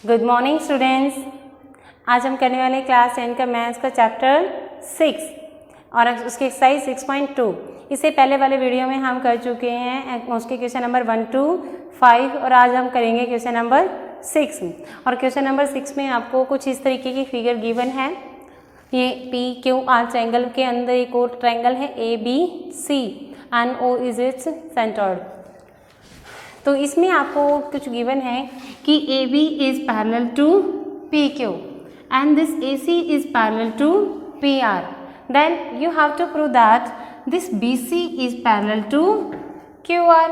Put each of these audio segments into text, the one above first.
Good morning students. आज हम करने वाले क्लास 10 का मैथ्स का चैप्टर 6 और उसकी एक्सरसाइज 6.2। इससे पहले वाले वीडियो में हम कर चुके हैं उसके क्वेश्चन नंबर 1 to 5 और आज हम करेंगे क्वेश्चन नंबर 6। और क्वेश्चन नंबर 6 में आपको कुछ इस तरीके की फिगर गिवन है। ये पी क्यू आर ट्रायंगल के अंदर एक और ट्रायंगल है ABC and O is its centred. तो इसमें आपको कुछ गिवन है कि AB is parallel to PQ and this AC is parallel to PR। Then you have to prove that this BC is parallel to QR।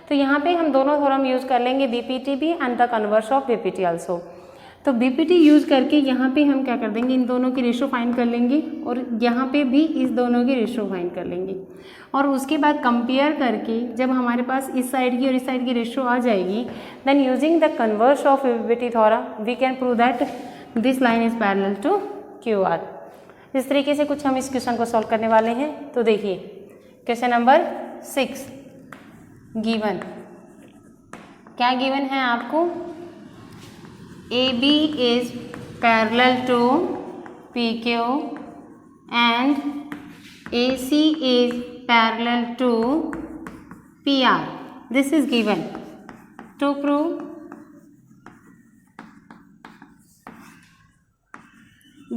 तो यहाँ पे हम दोनों थ्योरम यूज कर लेंगे, BPT भी and the converse of BPT also. तो BPT use करके यहाँ पे हम क्या कर देंगे, इन दोनों की रेशो फाइंड कर लेंगे और यहाँ पे भी इस दोनों की रेशो फाइंड कर लेंगे और उसके बाद कंपेयर करके जब हमारे पास इस साइड की और इस साइड की रेशो आ जाएगी, then using the converse of BPT theorem we can prove that this line is parallel to QR। इस तरीके से कुछ हम इस क्वेश्चन को सॉल्व करने वाले हैं। तो देखिए क्वेश्चन नंबर 6 गिवन, क्या गिवन है आपको, AB is parallel to PQ and AC is parallel to PR. This is given. To prove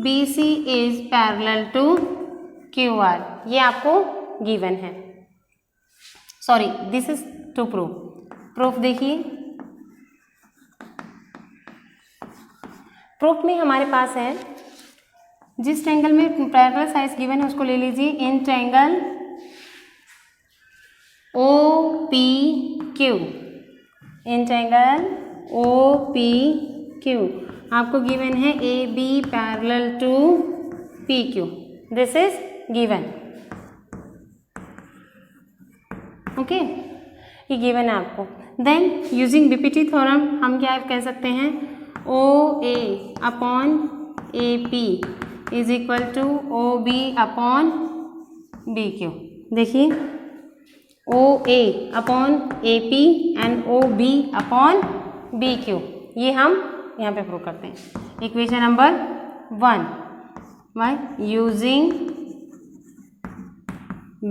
BC is parallel to QR. ये आपको given है। Sorry, this is to prove. Proof देखिए, proof में हमारे पास है जिस ट्रायंगल में पैरेलल साइड्स गिवन है उसको ले लीजिए। In triangle OPQ, in triangle OPQ आपको गिवन है AB parallel to PQ। This is given, okay, ये गिवन है आपको। देन यूजिंग BPT थ्योरम हम क्या कह सकते हैं, OA upon AP is equal to OB upon BQ। देखिए OA upon AP and OB upon BQ, ये हम यहाँ पे प्रूव करते हैं। Equation number 1 by using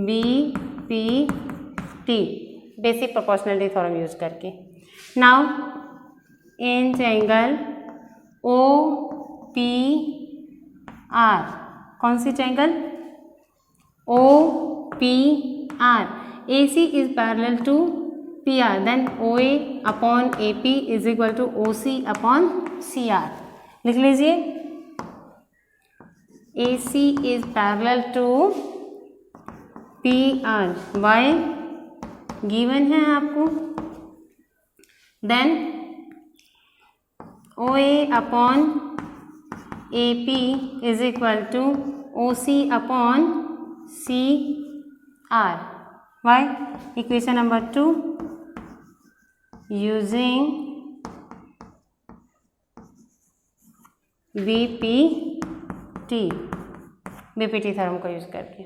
BPT basic proportionality theorem use करके। नाउ इन ट्रायंगल OPR, कौन सी triangle OPR, AC is parallel to PR, then OA upon AP is equal to OC upon CR। लिख लीजिए AC is parallel to PR, why given है आपको। Then OA upon AP is equal to OC upon CR, why equation number 2 using BPT theorem को use करके।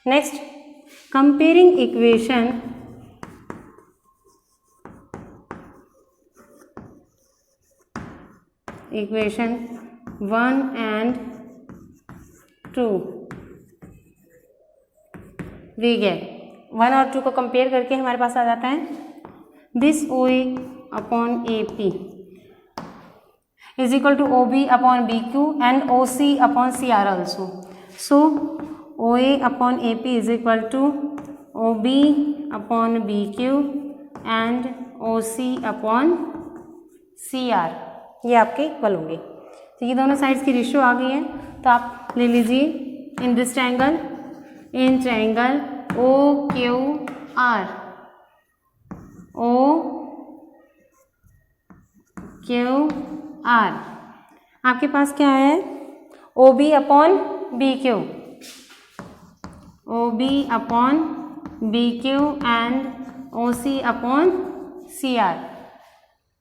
Next comparing equation equation 1 and 2 we get 1 और 2 को compare करके हमारे पास आ जाता है this OA upon AP is equal to OB upon BQ and OC upon CR also. So OA upon AP is equal to OB upon BQ and OC upon CR, ये आपके इक्वल होंगे। तो ये दोनों साइड्स की ratio आ गई है, तो आप ले लीजिए in this triangle, in triangle OQR आपके पास क्या है, OB upon BQ, OB upon BQ and OC upon CR।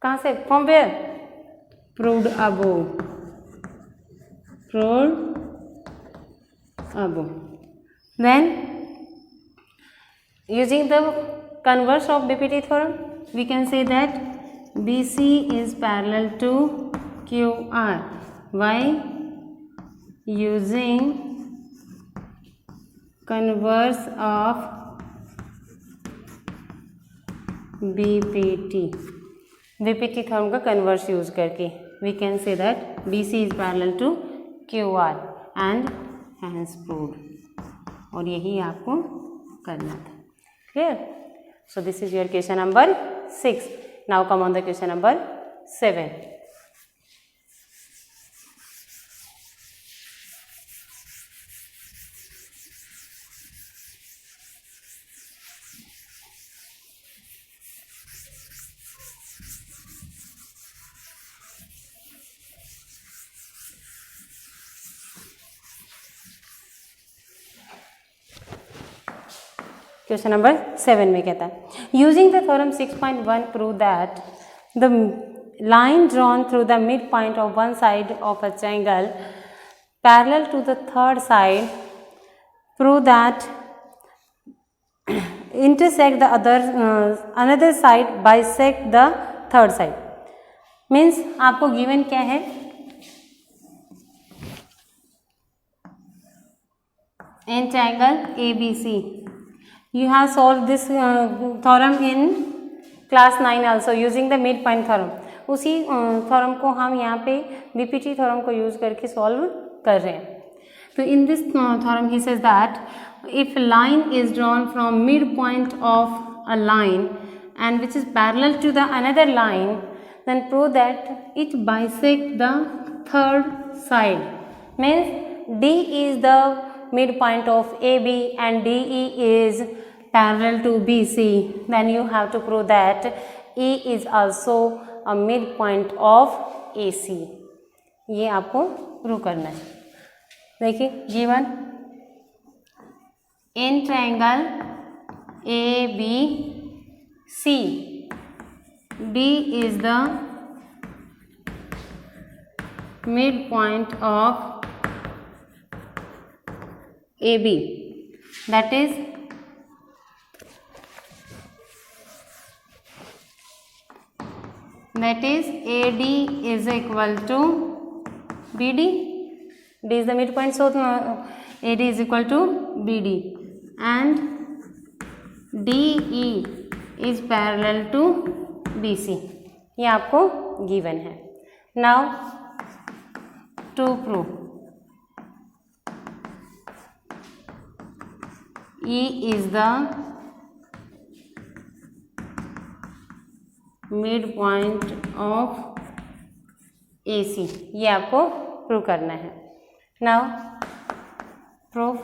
कहाँ से, from where, proved above, then using the converse of BPT theorem we can say that BC is parallel to QR by using converse of BPT theorem का converse use करके we can say that BC is parallel to QR and hence proved. और यही आपको करना था। Clear? So this is your question number 6। Now come on the question number 7। Question number 7 में कहता है using the theorem 6.1 prove that the line drawn through the mid point of one side of a triangle parallel to the third side prove that intersect the another side bisect the third side। Means आपको given क्या है, in triangle ABC you have solved this theorem in class 9 also using the midpoint theorem। उसी theorem को हम यहाँ पे BPT theorem को use करके सॉल्व कर रहे हैं। तो in this theorem he says that if a line is drawn from midpoint of a line and which is parallel to the another line, then prove that it bisect the third side। Means D is the midpoint of AB and DE is parallel to BC, then you have to prove that E is also a midpoint of AC। ये आपको prove करना है। देखिए given in triangle ABC D is the midpoint of AB, that is AD is equal to BD। D is the midpoint, so AD is equal to BD and DE is parallel to BC। ये आपको given है। Now to prove E is the midpoint of AC। ये आपको prove करना है। Now prove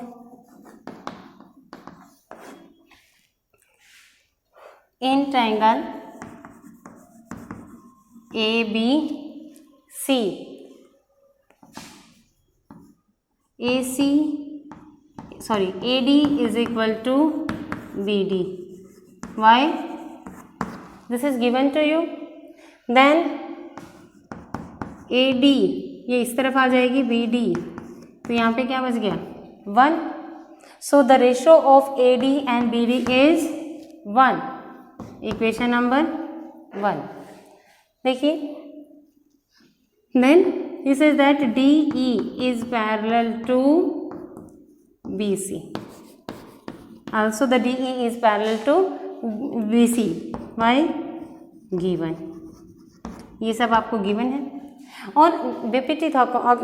in triangle ABC AD is equal to BD। Why? This is given to you। Then AD ये इस तरफ आ जाएगी BD, तो यहाँ पे क्या बच गया 1। So the ratio of AD and BD is 1। Equation number 1 देखिए। Then this is that DE is parallel to BC, also the DE is parallel to BC। Why? given। ये सब आपको given है। और BPT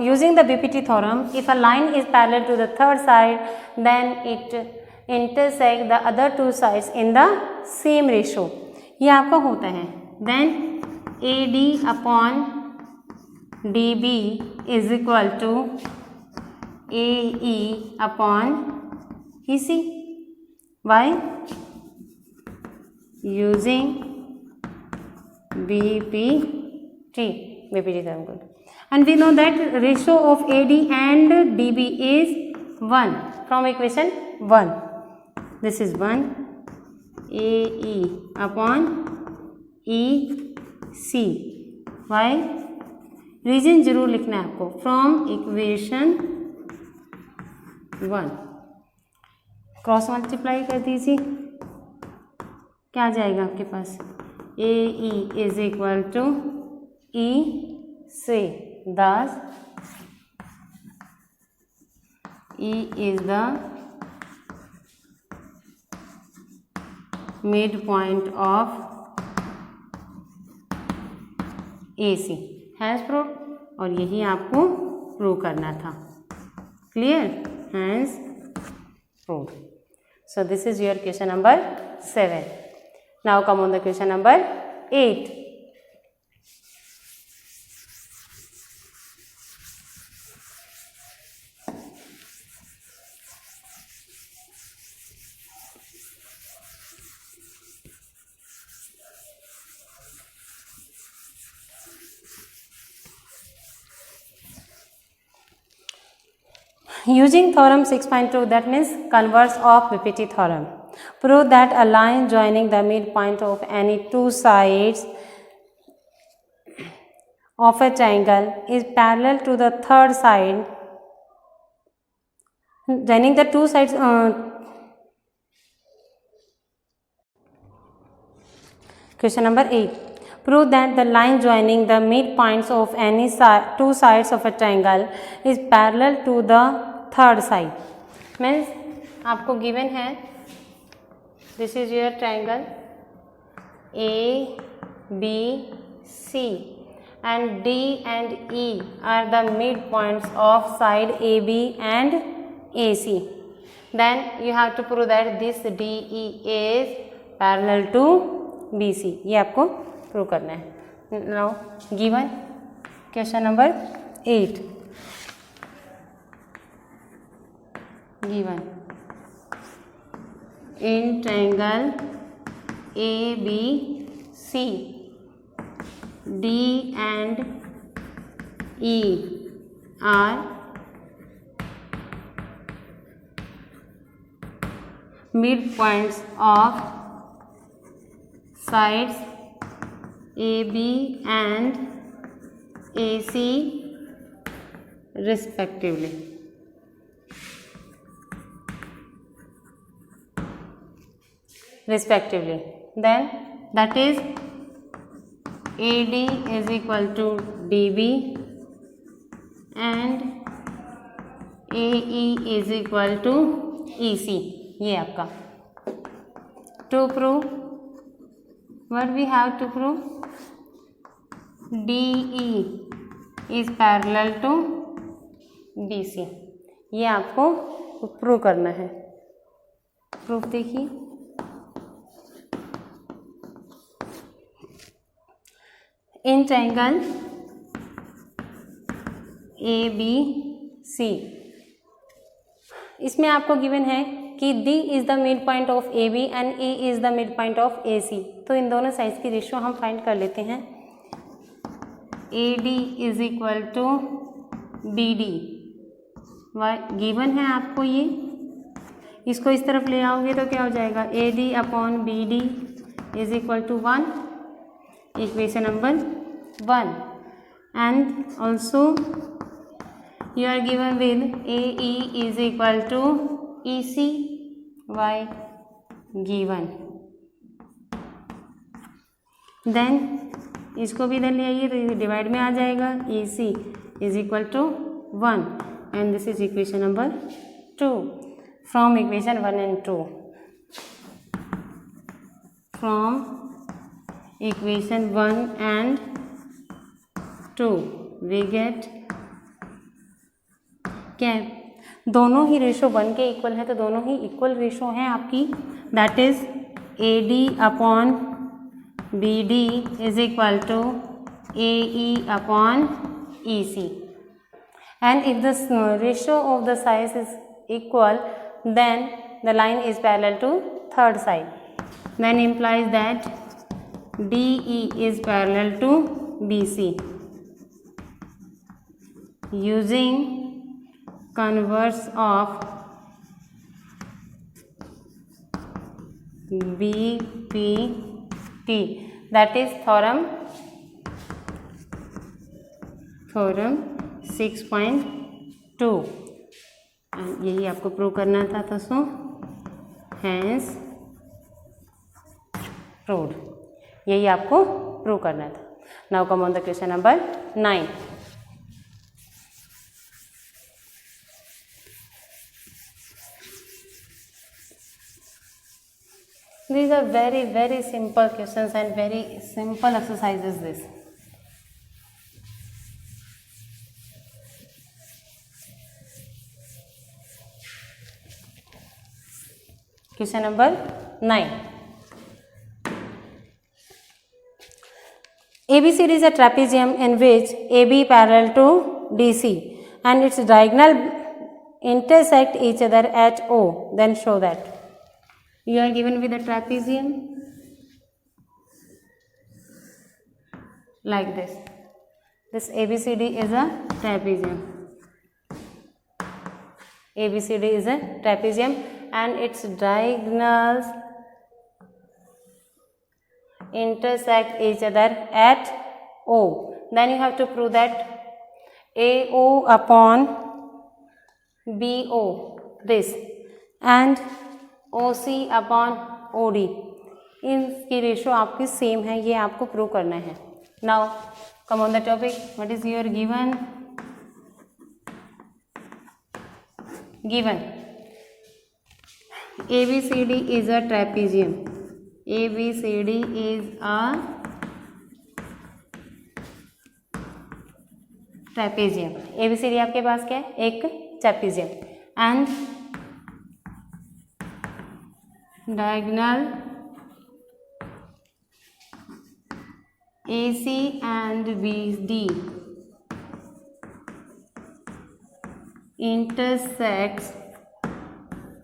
using the BPT theorem, if a line is parallel to the third side, then it intersect the other two sides in the same ratio। ये आपका होता है। Then AD upon DB is equal to AE upon EC। Why? Using BPT theorem। And we know that ratio of AD and DB is 1 from equation 1। This is 1 AE upon EC। Why? Reason जरूर लिखना है आपको। From equation 1 cross multiply कर दीजिए, क्या आ जाएगा आपके पास AE is equal to C. Thus, E is the midpoint of AC. Hence proved. और यही आपको प्रूव करना था. Clear? Hence proved. So this is your question number 7. Now come on the question number 8. Using theorem 6.2, that means converse of BPT theorem, prove that a line joining the midpoint of any two sides of a triangle is parallel to the third side. Joining the two sides. Question number 8. Prove that the line joining the midpoints of any two sides of a triangle is parallel to the third side. Means आपको given है, this is your triangle A, B, C and D and E are the midpoints of side AB and AC. Then you have to prove that this DE is parallel to BC. ये आपको prove करना है. Now given question number 8. Given in triangle ABC, D and E are midpoints of sides AB and AC respectively. Then that is AD is equal to DB and AE is equal to EC. ये आपका. To prove, what we have to prove? DE is parallel to BC. ये आपको prove करना है. Proof देखिए. In triangle ABC, इसमें आपको given है कि D is the mid point of AB and E is the mid point of AC. तो इन दोनों साइड्स की रेशियो हम फाइंड कर लेते हैं. AD is equal to BD. Given है आपको ये. इसको इस तरफ ले आओगे तो क्या हो जाएगा? AD upon BD is equal to 1. Equation number 1. And also you are given with AE is equal to EC. Why? Given. Then इसको भी इधर ले आइए तो ये डिवाइड में आ जाएगा. EC is equal to 1 and this is equation number 2. From equation 1 and 2. From equation 1 and 2 we get क्या है? दोनों ही रेशो 1 के इक्वल है तो दोनों ही इक्वल रेशो हैं आपकी. That is AD upon BD is equal to AE upon EC. And if the ratio of the साइज is equal then the line is parallel to third side. Then implies that DE is parallel to BC. Using converse of BPT, that is theorem 6.2. यही आपको prove करना था दोस्तों. Hence proved. यही आपको prove करना था. Now come on the question number 9. These are very simple questions and very simple exercises this. Question number 9. ABCD is a trapezium in which AB parallel to DC and its diagonal intersect each other at O. Then show that. You are given with a trapezium like this. This ABCD is a trapezium. ABCD is a trapezium and its diagonals intersect each other at O. Then you have to prove that AO upon BO this and OC upon OD इनकी ratio आपकी same है, ये आपको prove करना है. Now come on the topic. What is your given? ABCD is a trapezium. ABCD is a trapezium. ABCD आपके पास क्या है? एक trapezium and diagonal AC and BD intersects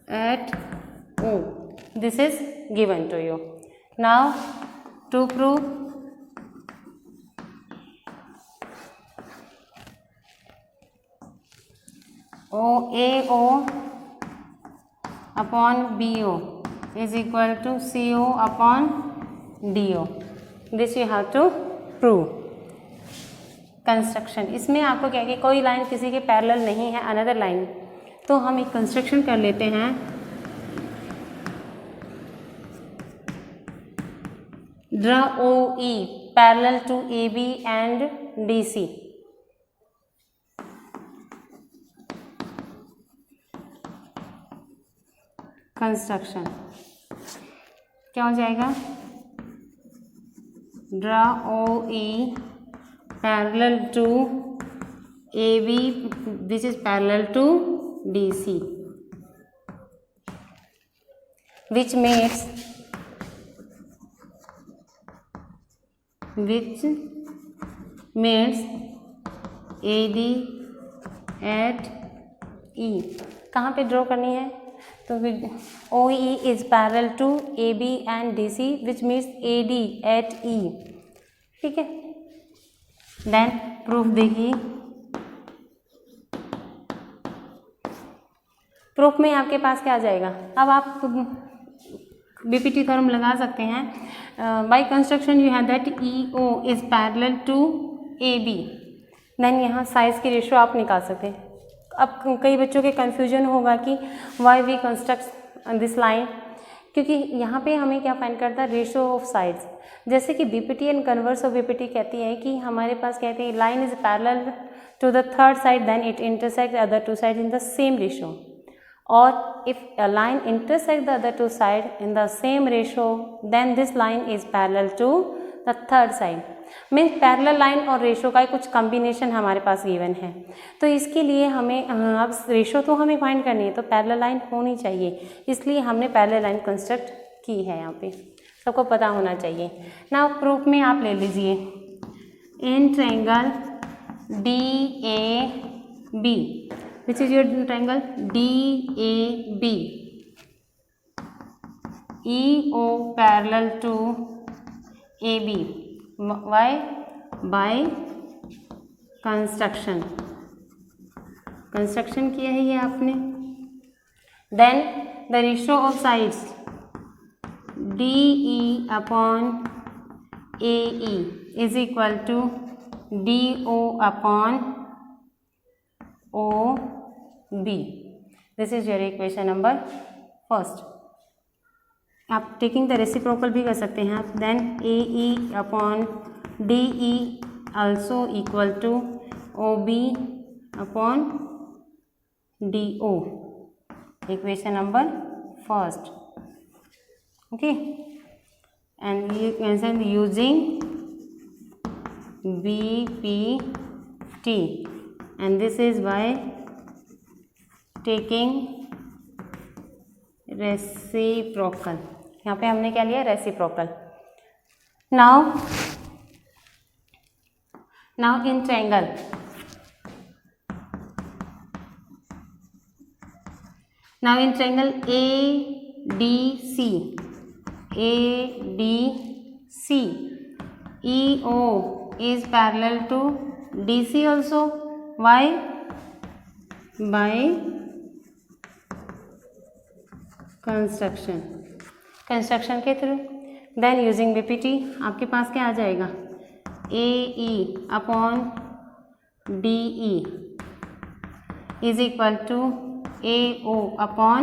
at O. This is given to you. Now to prove AO upon BO is equal to CO upon DO. This you have to prove. Construction, इसमें आपको क्या है कि कोई line किसी के parallel नहीं है अनदर लाइन, तो हम एक कंस्ट्रक्शन कर लेते हैं. Draw OE parallel to AB and DC. Construction क्या हो जाएगा? Draw OE parallel to AB which is parallel to DC which makes AD at E. कहाँ पे ड्रॉ करनी है? तो OE is parallel to AB and DC which means AD at E. ठीक है. देन प्रूफ देखिए. प्रूफ में आपके पास क्या आ जाएगा? अब आप बीपीटी थ्योरम लगा सकते हैं. By construction you have that EO is parallel to AB. Then यहाँ साइज की रेशो आप निकाल सकते हैं. अब कई बच्चों के कन्फ्यूजन होगा कि why we construct this line, क्योंकि यहाँ पे हमें क्या फाइंड करता है? Ratio of sides. जैसे कि BPT and converse of BPT कहती है कि हमारे पास कहते हैं line is parallel to the third side then it intersect other two side in the same ratio, और if a line intersect the other two side in the same ratio then this line is parallel to the third side. Means parallel line और ratio का कुछ combination हमारे पास given है. तो इसके लिए हमें अब रेशो तो हमें फाइंड करनी है, तो पैरेलल लाइन होनी चाहिए, इसलिए हमने पैरेलल लाइन कंस्ट्रक्ट की है. यहाँ पे सबको पता होना चाहिए. नाउ प्रूफ में आप ले लीजिए in triangle DAB which is your triangle DAB EO parallel to AB. Why? By construction. Construction किया है ये आपने. Then the ratio of sides DE upon AE is equal to DO upon OB. This is your equation number first. आप taking the reciprocal भी कर सकते हैं आप। Then A E upon D E also equal to O B upon D O, equation number first. Okay, and you can using BPT, and this is by taking reciprocal. यहाँ पे हमने क्या लिया, reciprocal. Now in triangle, now in triangle ADC, EO is parallel to DC also. Why? By construction के through. Then using BPT आपके पास क्या आ जाएगा, AE upon DE is equal to AO upon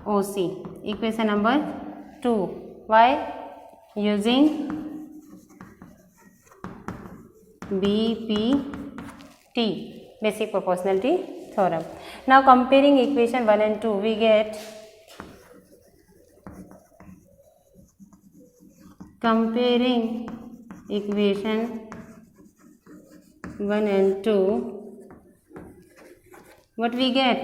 OC, equation number 2। Why? Using BPT, basic proportionality theorem. Now comparing equation 1 and 2, we get comparing equation 1 and 2, what we get?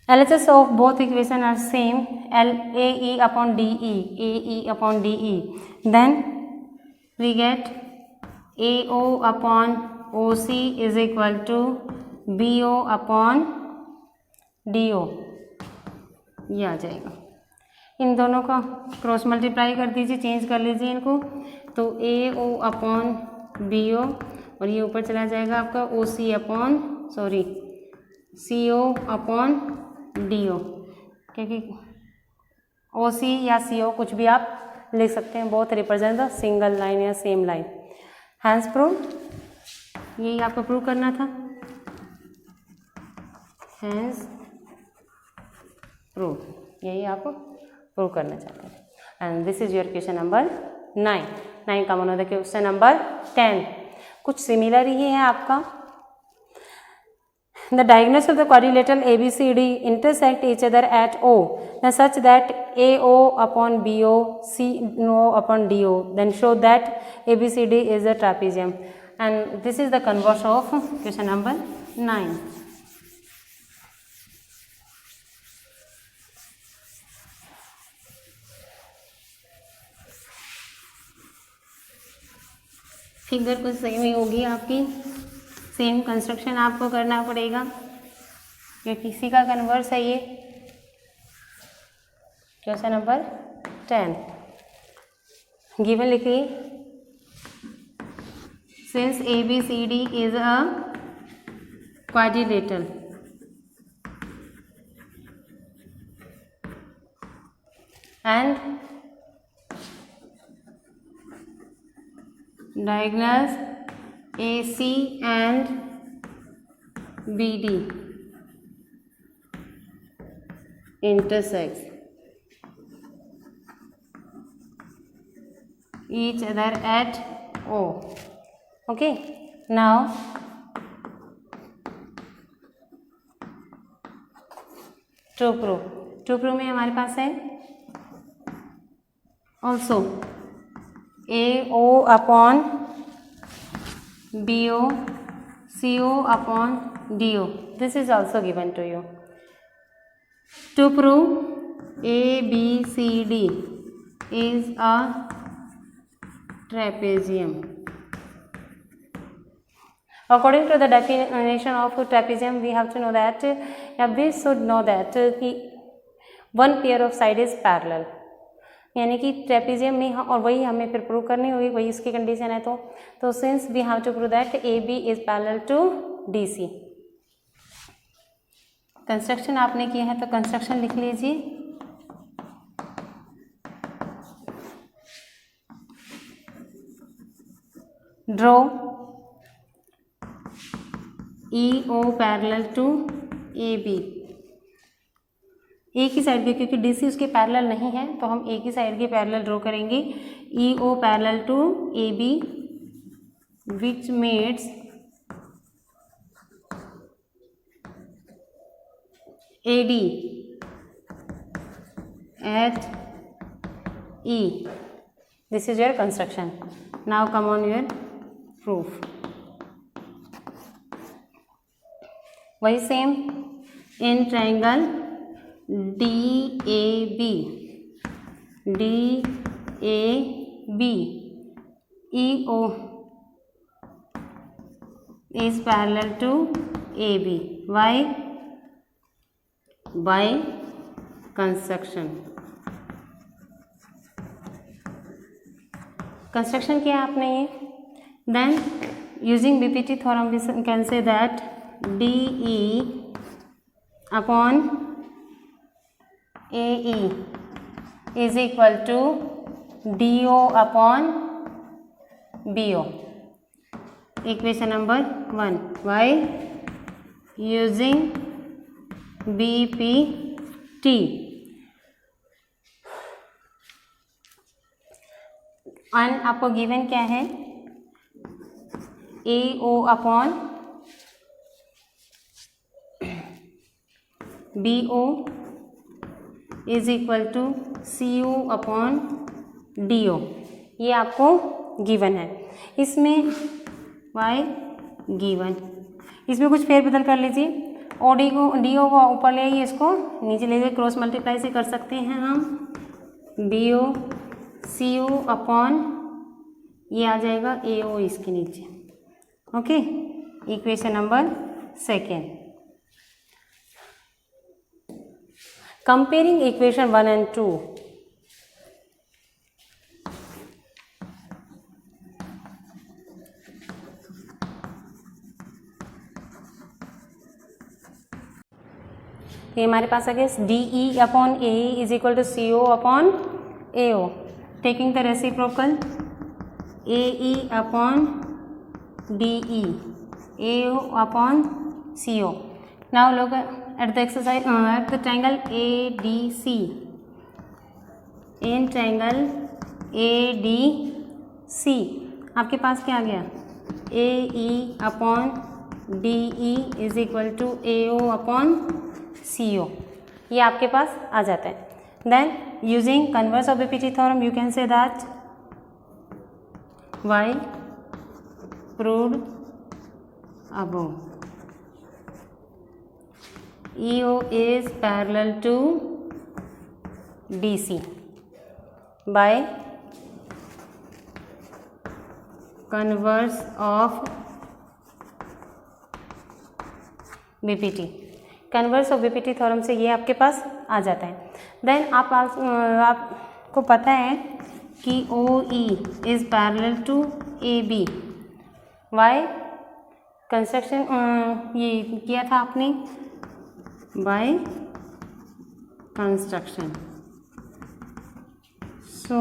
LHS of both equation are same, AE upon DE, then we get AO upon OC is equal to BO upon DO, ये आ जाएगा। इन दोनों का cross multiply कर दीजिए, change कर लीजिए इनको, तो AO अपॉन BO और ये ऊपर चला जाएगा आपका CO अपॉन DO, क्योंकि OC या CO कुछ भी आप लिख सकते हैं, both represent the single line या सेम लाइन। हैंस प्रूव, यही आपको प्रूव करना था। हैंस प्रूव, यही आप प्रूव करना चाहते हैं। And this is your question number 9 का मन होता है। क्वेश्चन नंबर 10 कुछ सिमिलर ही है आपका। The diagonals of the quadrilateral ABCD intersect each other at O, then such that AO upon BO, CO upon DO, then show that ABCD is a trapezium. And this is the converse of question number 9. Figure कुछ same होगी आपकी, same construction आपको करना पड़ेगा क्योंकि इसी का converse है ये। क्वेश्चन नंबर 10 गिवन लिखिए, since ABCD is a quadrilateral and diagonals AC and BD intersects each other at O. Okay, now to prove में हमारे पास है also AO upon BO, CO upon DO. This is also given to you. To prove ABCD is a trapezium. According to the definition of trapezium, we have to know that, we should know that one pair of side is parallel. यानी कि trapezium में, और वही हमें फिर prove करनी होगी, वही उसकी कंडीशन है। तो since we have to prove that AB is parallel to DC। Construction आपने किया है तो कंस्ट्रक्शन लिख लीजिए। Draw EO parallel to AB, एक ही साइड के, क्योंकि DC उसके पैरेलल नहीं है तो हम एक ही साइड के पैरेलल ड्रॉ करेंगे। EO parallel to AB which makes AD at E. This is your construction. Now come on your proof. वही same in triangle DAB EO is parallel to AB. Why? By construction. Construction किया आपने ये। Then using BPT theorem we can say that DE upon AE is equal to DO upon BO. Equation number 1 by using BPT. और आपको given क्या है, AO upon BO is equal to CO upon DO, ये आपको given है। इसमें y given, इसमें कुछ फेरबदल कर लीजिए। OD को DO को ऊपर ले आइए, इसको नीचे ले जाइए, क्रॉस मल्टीप्लाई से कर सकते हैं हम। BO CO अपॉन ये आ जाएगा AO इसके नीचे। Okay, equation number 2। Comparing equation 1 and 2। ये हमारे पास आ गया DE upon AE is equal to CO upon AO, taking the reciprocal AE upon DE, AO upon CO. Now look at the exercise at the triangle ADC. In triangle ADC आपके पास क्या आ गया, AE upon DE is equal to AO upon CO, ये आपके पास आ जाता है। Then using converse of BPT theorem you can say that y proved above. EO is parallel to DC by converse of BPT। Converse of BPT theorem से ये आपके पास आ जाता है। देन आपको पता है कि OE is parallel to AB। Why construction ये किया था आपने by construction. So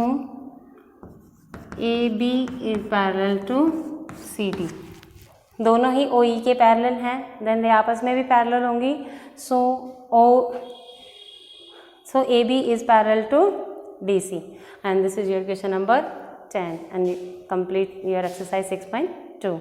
AB is parallel to CD। दोनों ही OE के पैरेलल हैं, देन दे आपस में भी पैरेलल होंगी। सो AB is parallel to DC, and this is your question number 10, and you complete your exercise 6.2.